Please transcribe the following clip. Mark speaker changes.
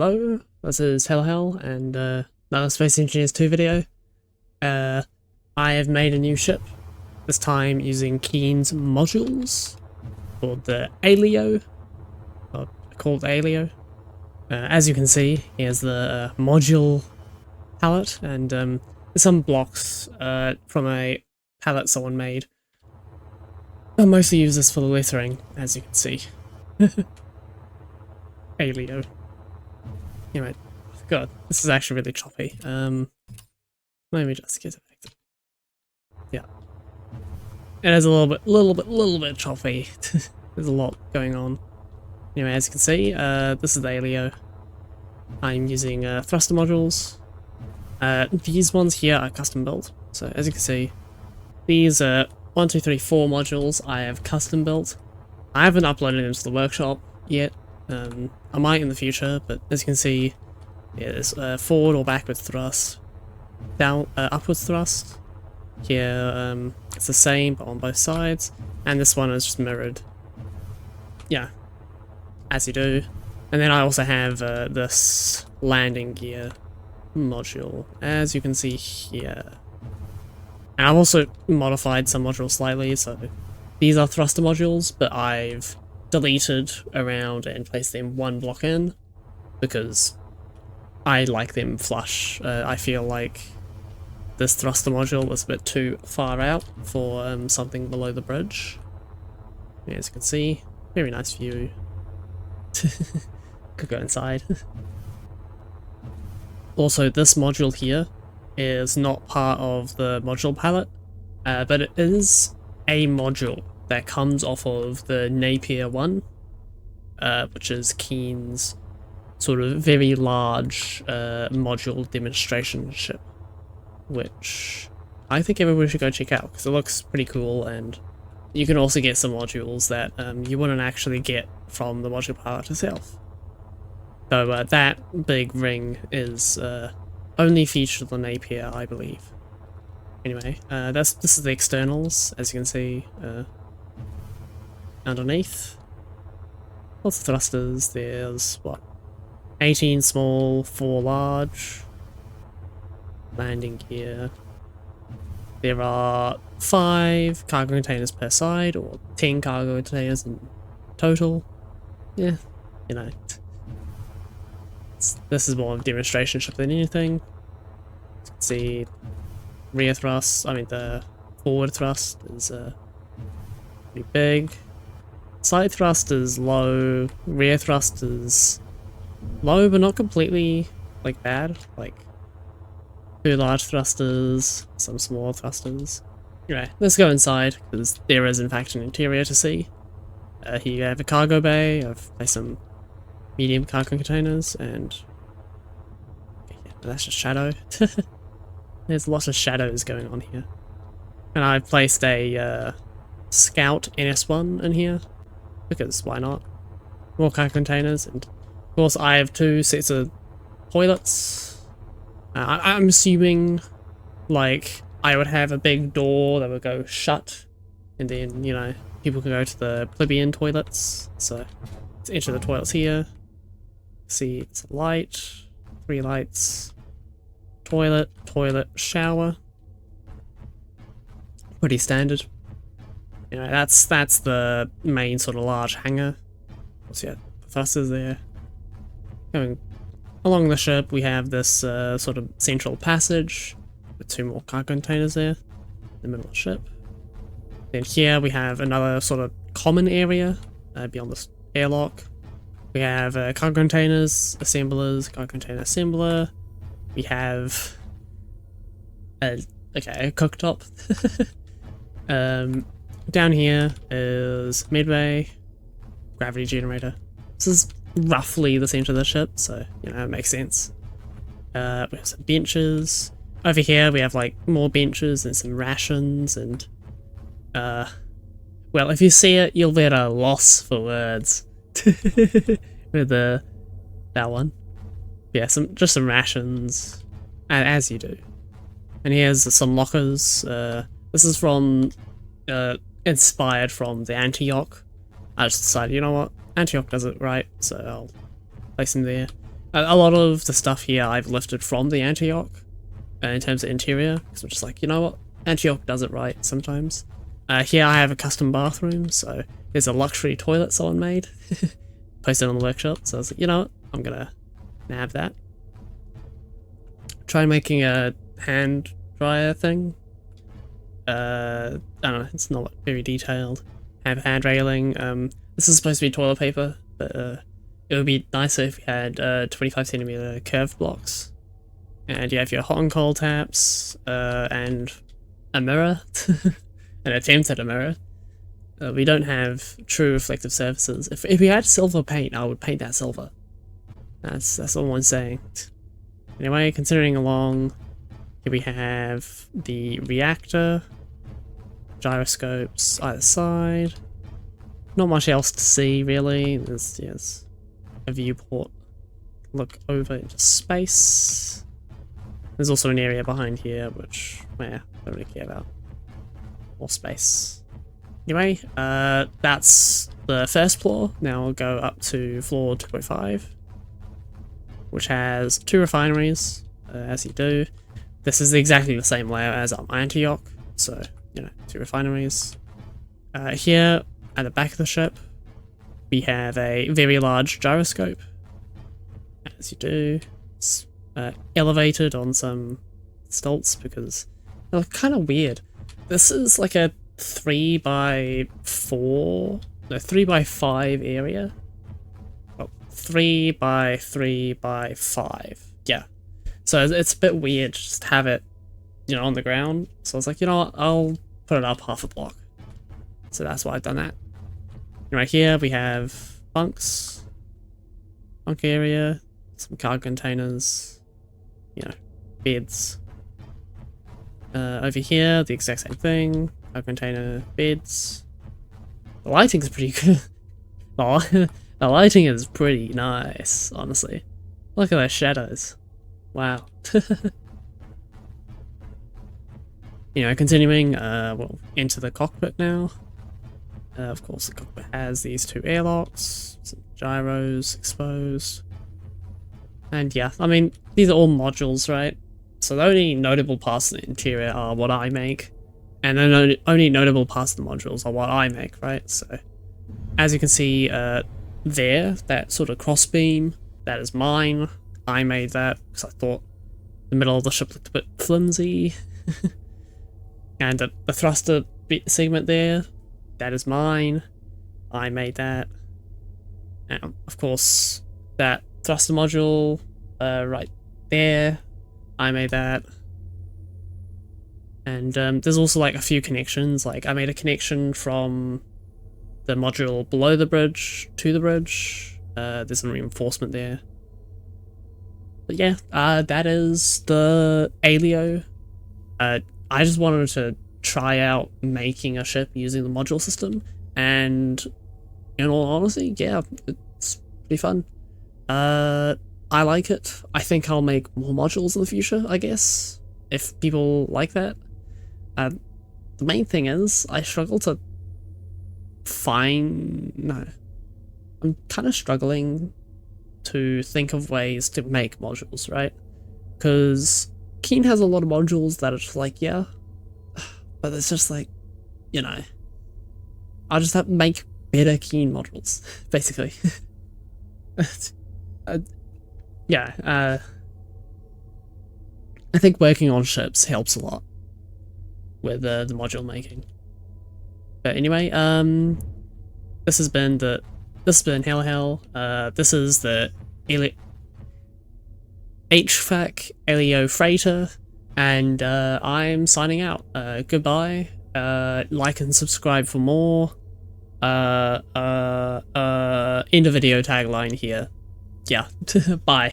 Speaker 1: Hello, this is Hell and another Space Engineers 2 video. I have made a new ship, this time using Keen's modules, called the Aleo, or called Aleo. As you can see, here's the module palette, and there's some blocks from a palette someone made. I mostly use this for the lettering, as you can see. Aleo. Anyway, God, this is actually really choppy. Let me just get it fixed. Yeah. It is a little bit choppy. There's a lot going on. Anyway, as you can see, this is the Aleo. I'm using thruster modules. These ones here are custom built. So as you can see, these are 1, 2, 3, 4 modules I have custom built. I haven't uploaded them to the workshop yet. I might in the future, but as you can see, yeah, there's forward or backward thrust, down, upwards thrust. Here, it's the same but on both sides, and this one is just mirrored. Yeah, as you do. And then I also have this landing gear module, as you can see here. And I've also modified some modules slightly, so these are thruster modules, but I've deleted around and placed them one block in because I like them flush. I feel like this thruster module is a bit too far out for something below the bridge. As you can see, very nice view. Could go inside. Also, this module here is not part of the module palette, but it is a module that comes off of the Napier one, which is Keen's sort of very large module demonstration ship, which I think everybody should go check out because it looks pretty cool, and you can also get some modules that you wouldn't actually get from the module palette itself. So that big ring is only featured on Napier, I believe. Anyway, this is the externals, as you can see. Underneath, lots of thrusters. There's what, 18 small, 4 large. Landing gear. There are 5 cargo containers per side, or 10 cargo containers in total. Yeah, you know, this is more of a demonstration ship than anything. You can see rear thrust. I mean, the forward thrust is pretty big. Side thrust is low, rear thrust is low but not completely like bad, like 2 large thrusters, some small thrusters. Anyway, let's go inside because there is in fact an interior to see. Here you have a cargo bay. I've placed some medium cargo containers, and yeah, that's just shadow. There's lots of shadows going on here. And I've placed a Scout NS1 in here. Because why not? More cargo containers, and of course I have 2 sets of toilets. I'm assuming, like, I would have a big door that would go shut, and then, you know, people can go to the plebeian toilets. So let's enter the toilets here. See, it's a light, 3 lights, toilet, shower. Pretty standard. You know, that's the main sort of large hangar. What's the thrusters there? Going along the ship, we have this sort of central passage with 2 more cargo containers there in the middle of the ship. Then here we have another sort of common area beyond this airlock. We have cargo containers, assemblers, cargo container assembler. We have a cooktop. Down here is midway, gravity generator. This is roughly the center of the ship, so, you know, it makes sense. We have some benches. Over here we have, like, more benches and some rations, and, well, if you see it, you'll be at a loss for words. With that one. Yeah, just some rations, as you do. And here's some lockers. This is from, inspired from the Antioch. I just decided, you know what, Antioch does it right, so I'll place them there. A lot of the stuff here I've lifted from the Antioch in terms of interior, because I'm just like, you know what, Antioch does it right sometimes. Here I have a custom bathroom, so there's a luxury toilet someone made, posted on the workshop, so I was like, you know what, I'm gonna nab that. Try making a hand dryer thing. I don't know, it's not very detailed. Have hand railing. This is supposed to be toilet paper, but it would be nicer if you had 25cm curved blocks. And you have your hot and cold taps, and a mirror, an attempt at a mirror. We don't have true reflective surfaces. If we had silver paint, I would paint that silver. That's all I'm saying. Anyway, considering along, here we have the reactor, gyroscopes either side. Not much else to see really. There's a viewport. Look over into space. There's also an area behind here which I don't really care about. More space. Anyway, that's the first floor. Now we'll go up to floor 2.5, which has 2 refineries, as you do. This is exactly the same layout as Antioch, so, you know, 2 refineries. Here, at the back of the ship, we have a very large gyroscope, as you do. It's elevated on some stilts because they look kind of weird. This is like a 3x4, no, 3x5 area. Oh, 3x3x5. Yeah. So it's a bit weird just to have it, you know, on the ground. So I was like, you know what, I'll put it up half a block. So that's why I've done that. And right here we have bunks, bunk area, some cargo containers, you know, beds. Over here, the exact same thing, cargo container, beds. The lighting's pretty good. Oh, the lighting is pretty nice, honestly. Look at those shadows. Wow. You know, continuing, well, into the cockpit now. Of course, the cockpit has these 2 airlocks, some gyros exposed. And yeah, I mean, these are all modules, right? So the only notable parts of the interior are what I make, and then only notable parts of the modules are what I make, right? So, as you can see there, that sort of crossbeam, that is mine. I made that because I thought the middle of the ship looked a bit flimsy. And the thruster segment there, that is mine. I made that. And of course, that thruster module right there, I made that. And there's also like a few connections. Like I made a connection from the module below the bridge to the bridge. There's some reinforcement there. But yeah, that is the Aleo. I just wanted to try out making a ship using the module system, and in all honesty, yeah, it's pretty fun. I like it. I think I'll make more modules in the future, I guess, if people like that. The main thing is, I struggle to I'm kind of struggling to think of ways to make modules, right? Because Keen has a lot of modules that are just like, yeah, but it's just like, you know, I'll just have to make better Keen modules, basically. Yeah, I think working on ships helps a lot with the module making. But anyway, this has been Hell. This is the HVAC Aleo freighter, and I'm signing out. Goodbye. Like and subscribe for more. End of video tagline here. Yeah. Bye.